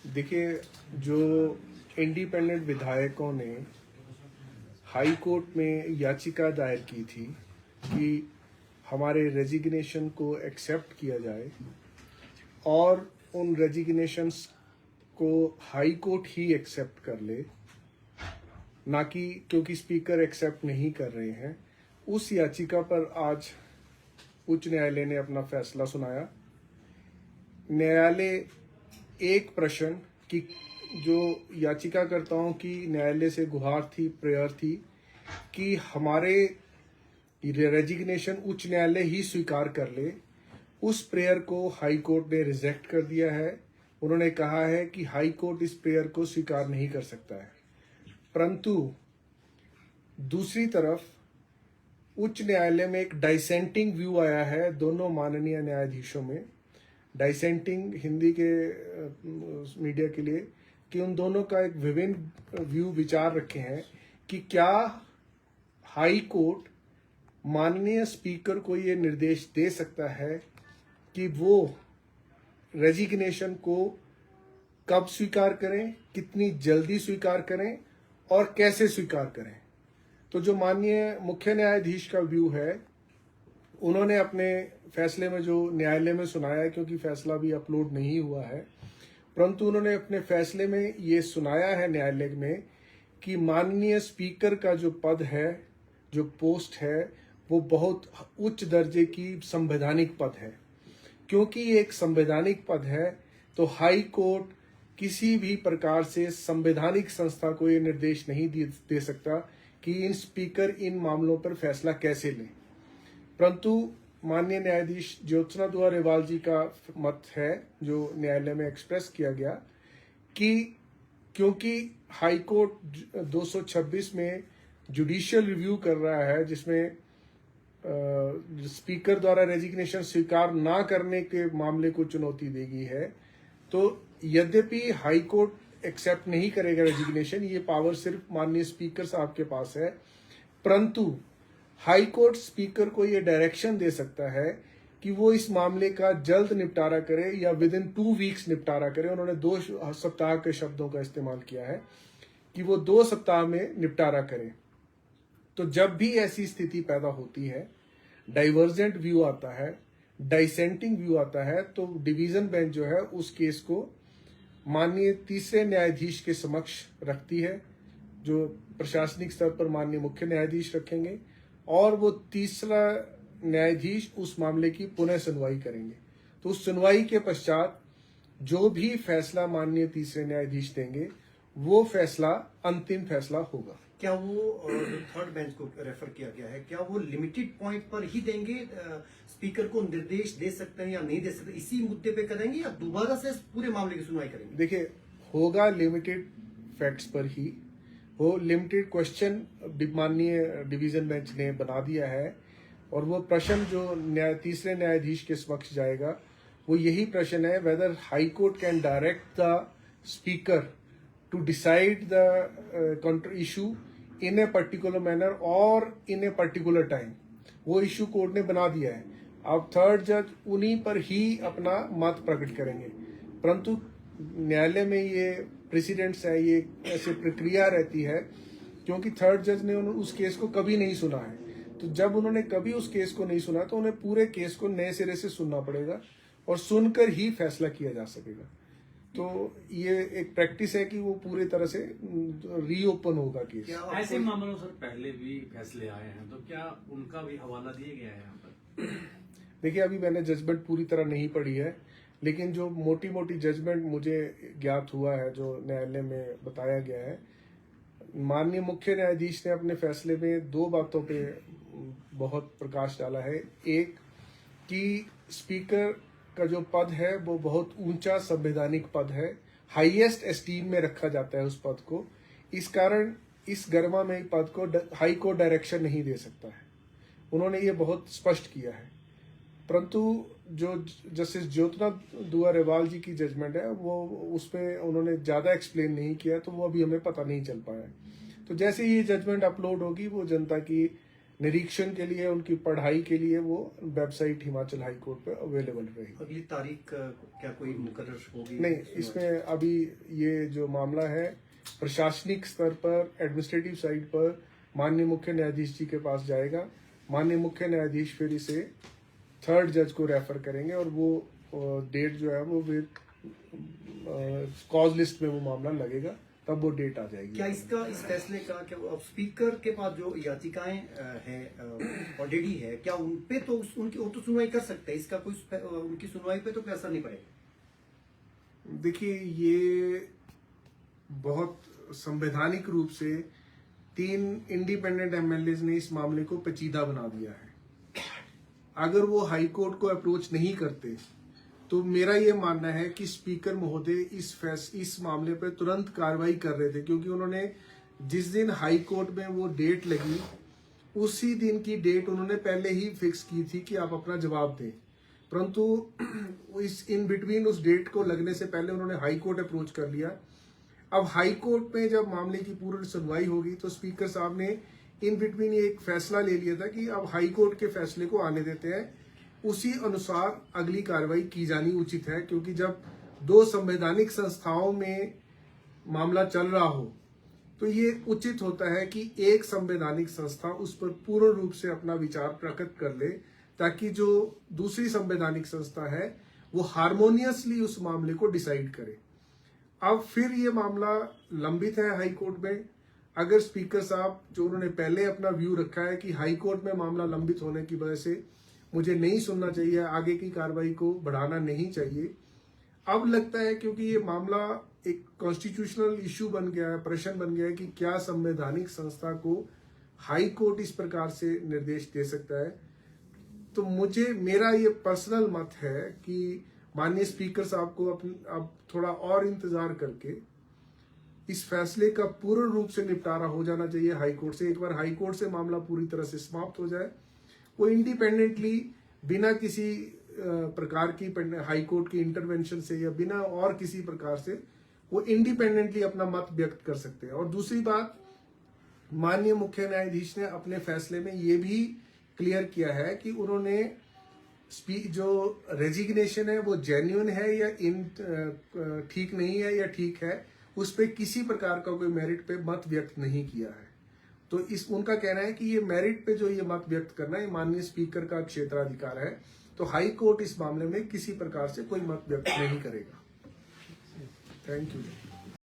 देखिए, जो इंडिपेंडेंट विधायकों ने हाई कोर्ट में याचिका दायर की थी कि हमारे रेजिग्नेशन को एक्सेप्ट किया जाए और उन रेजिग्नेशंस को हाई कोर्ट ही एक्सेप्ट कर ले, ना कि क्योंकि स्पीकर एक्सेप्ट नहीं कर रहे हैं, उस याचिका पर आज उच्च न्यायालय ने अपना फैसला सुनाया। न्यायालय एक प्रश्न की जो याचिकाकर्ताओं की न्यायालय से गुहार थी, प्रेयर थी कि हमारे रेजिग्नेशन उच्च न्यायालय ही स्वीकार कर ले, उस प्रेयर को हाई कोर्ट ने रिजेक्ट कर दिया है। उन्होंने कहा है कि हाई कोर्ट इस प्रेयर को स्वीकार नहीं कर सकता है। परंतु दूसरी तरफ उच्च न्यायालय में एक डाइसेंटिंग व्यू आया है दोनों माननीय न्यायाधीशों में। डाइसेंटिंग हिंदी के मीडिया के लिए कि उन दोनों का एक विभिन्न व्यू विचार रखे हैं कि क्या हाई कोर्ट माननीय स्पीकर को ये निर्देश दे सकता है कि वो रेजिग्नेशन को कब स्वीकार करें, कितनी जल्दी स्वीकार करें और कैसे स्वीकार करें। तो जो माननीय मुख्य न्यायाधीश का व्यू है, उन्होंने अपने फैसले में जो न्यायालय में सुनाया है, क्योंकि फैसला भी अपलोड नहीं हुआ है, परंतु उन्होंने अपने फैसले में ये सुनाया है न्यायालय में कि माननीय स्पीकर का जो पद है, जो पोस्ट है, वो बहुत उच्च दर्जे की संवैधानिक पद है। क्योंकि ये एक संवैधानिक पद है, तो हाई कोर्ट किसी भी प्रकार से संवैधानिक संस्था को ये निर्देश नहीं दे सकता कि इन स्पीकर इन मामलों पर फैसला कैसे लें। परंतु माननीय न्यायाधीश ज्योत्सना दुआ रेवाल जी का मत है, जो न्यायालय में एक्सप्रेस किया गया, कि क्योंकि हाई कोर्ट 226 में जुडिशियल रिव्यू कर रहा है, जिसमें स्पीकर द्वारा रेजिग्नेशन स्वीकार ना करने के मामले को चुनौती देगी है, तो यद्यपि हाई कोर्ट एक्सेप्ट नहीं करेगा रेजिग्नेशन, ये पावर सिर्फ माननीय स्पीकर साहब के पास है, परंतु हाई कोर्ट स्पीकर को ये डायरेक्शन दे सकता है कि वो इस मामले का जल्द निपटारा करे या विद इन 2 वीक्स निपटारा करे। उन्होंने 2 सप्ताह के शब्दों का इस्तेमाल किया है कि वो 2 सप्ताह में निपटारा करें। तो जब भी ऐसी स्थिति पैदा होती है, डाइवर्जेंट व्यू आता है, डाइसेंटिंग व्यू आता है, तो डिवीजन बेंच जो है उस केस को माननीय तीसरे न्यायाधीश के समक्ष रखती है, जो प्रशासनिक स्तर पर माननीय मुख्य न्यायाधीश रखेंगे, और वो तीसरा न्यायाधीश उस मामले की पुनः सुनवाई करेंगे। तो उस सुनवाई के पश्चात जो भी फैसला माननीय तीसरे न्यायाधीश देंगे, वो फैसला अंतिम फैसला होगा। क्या वो थर्ड बेंच को रेफर किया गया है, क्या वो लिमिटेड पॉइंट पर ही देंगे, स्पीकर को निर्देश दे सकते हैं या नहीं दे सकते, इसी मुद्दे पे करेंगे या दोबारा से पूरे मामले की सुनवाई करेंगे? देखिए, होगा लिमिटेड फैक्ट्स पर ही, वो लिमिटेड क्वेश्चन माननीय डिवीजन बेंच ने बना दिया है, और वो प्रश्न जो तीसरे न्यायाधीश के समक्ष जाएगा, वो यही प्रश्न है, whether high court can direct the speaker to decide the issue in a particular manner और इन ए पर्टिकुलर टाइम। वो इशू कोर्ट ने बना दिया है। अब थर्ड जज उन्हीं पर ही अपना मत प्रकट करेंगे, परंतु न्यायालय में ये प्रेसिडेंट्स है, ये ऐसे प्रक्रिया रहती है, क्योंकि थर्ड जज ने उस केस को कभी नहीं सुना है। तो जब उन्होंने कभी उस केस को नहीं सुना, तो उन्हें पूरे केस को नए सिरे से सुनना पड़ेगा और सुनकर ही फैसला किया जा सकेगा। तो ये एक प्रैक्टिस है कि वो पूरे तरह से रीओपन होगा केस। ऐसे मामलों सर पहले भी फैसले आए हैं, तो क्या उनका भी हवाला दिया गया है यहाँ पर? देखिए, अभी मैंने जजमेंट पूरी तरह नहीं पढ़ी है, लेकिन जो मोटी मोटी जजमेंट मुझे ज्ञात हुआ है, जो न्यायालय में बताया गया है, माननीय मुख्य न्यायाधीश ने अपने फैसले में 2 बातों पे बहुत प्रकाश डाला है। एक कि स्पीकर का जो पद है वो बहुत ऊंचा संवैधानिक पद है, हाईएस्ट एस्टीम में रखा जाता है उस पद को। इस कारण इस गरिमा में पद को हाई कोर्ट डायरेक्शन नहीं दे सकता है, उन्होंने ये बहुत स्पष्ट किया है। परंतु जो जस्टिस ज्योत्सना दुआ रेवाल जी की जजमेंट है, वो उसमें उन्होंने ज़्यादा एक्सप्लेन नहीं किया, तो वो अभी हमें पता नहीं चल पाया है। तो जैसे ही ये जजमेंट अपलोड होगी, वो जनता की निरीक्षण के लिए, उनकी पढ़ाई के लिए वो वेबसाइट हिमाचल हाई कोर्ट पे अवेलेबल रहेगी। अगली तारीख क्या कोई मुकर्रर होगी? नहीं, इसमें अभी ये जो मामला है प्रशासनिक स्तर पर, एडमिनिस्ट्रेटिव साइड पर माननीय मुख्य न्यायाधीश जी के पास जाएगा। माननीय मुख्य न्यायाधीश फिर इसे थर्ड जज को रेफर करेंगे और वो डेट जो है वो कॉज लिस्ट में वो मामला लगेगा, तब वो डेट आ जाएगी। क्या इस फैसले का क्या अब स्पीकर के पास जो याचिकाएं हैं ऑलरेडी है, क्या उन पे तो उनकी वो तो सुनवाई कर सकते हैं, इसका कोई उनकी सुनवाई पे तो कोई असर नहीं पड़ेगा? देखिए, ये बहुत संवैधानिक रूप से 3 इंडिपेंडेंट एमएलएज ने इस मामले को पेचीदा बना दिया है। अगर वो हाई कोर्ट को अप्रोच नहीं करते तो मेरा ये मानना है कि स्पीकर महोदय इस मामले पर तुरंत कार्रवाई कर रहे थे, क्योंकि उन्होंने जिस दिन हाई कोर्ट में वो डेट लगी उसी दिन की डेट उन्होंने पहले ही फिक्स की थी कि आप अपना जवाब दें, परंतु इस इन बिटवीन उस डेट को लगने से पहले उन्होंने हाई कोर्ट अप्रोच कर लिया। अब हाई कोर्ट में जब मामले की पूरी सुनवाई होगी तो स्पीकर साहब ने इन बिटवीन ये एक फैसला ले लिया था कि अब हाई कोर्ट के फैसले को आने देते हैं, उसी अनुसार अगली कार्रवाई की जानी उचित है। क्योंकि जब 2 संवैधानिक संस्थाओं में मामला चल रहा हो तो ये उचित होता है कि एक संवैधानिक संस्था उस पर पूर्ण रूप से अपना विचार प्रकट कर ले, ताकि जो दूसरी संवैधानिक संस्था है वो हार्मोनियसली उस मामले को डिसाइड करे। अब फिर ये मामला लंबित है हाई कोर्ट में। अगर स्पीकर साहब जो उन्होंने पहले अपना व्यू रखा है कि हाई कोर्ट में मामला लंबित होने की वजह से मुझे नहीं सुनना चाहिए, आगे की कार्रवाई को बढ़ाना नहीं चाहिए, अब लगता है क्योंकि ये मामला एक कॉन्स्टिट्यूशनल इश्यू बन गया है, प्रश्न बन गया है कि क्या संवैधानिक संस्था को हाई कोर्ट इस प्रकार से निर्देश दे सकता है, तो मेरा ये पर्सनल मत है कि माननीय स्पीकर साहब को अब थोड़ा और इंतजार करके इस फैसले का पूर्ण रूप से निपटारा हो जाना चाहिए हाई कोर्ट से। एक बार हाई कोर्ट से मामला पूरी तरह से समाप्त हो जाए, वो इंडिपेंडेंटली बिना किसी प्रकार की हाई कोर्ट की इंटरवेंशन से या बिना और किसी प्रकार से वो इंडिपेंडेंटली अपना मत व्यक्त कर सकते हैं। और दूसरी बात, माननीय मुख्य न्यायाधीश ने अपने फैसले में ये भी क्लियर किया है कि उन्होंने जो रेजिग्नेशन है वो जेन्युइन है या ठीक नहीं है या ठीक है, उस पर किसी प्रकार का कोई मेरिट पे मत व्यक्त नहीं किया है। तो उनका कहना है कि ये मेरिट पे जो ये मत व्यक्त करना है माननीय स्पीकर का क्षेत्राधिकार है, तो हाई कोर्ट इस मामले में किसी प्रकार से कोई मत व्यक्त नहीं करेगा। Thank you.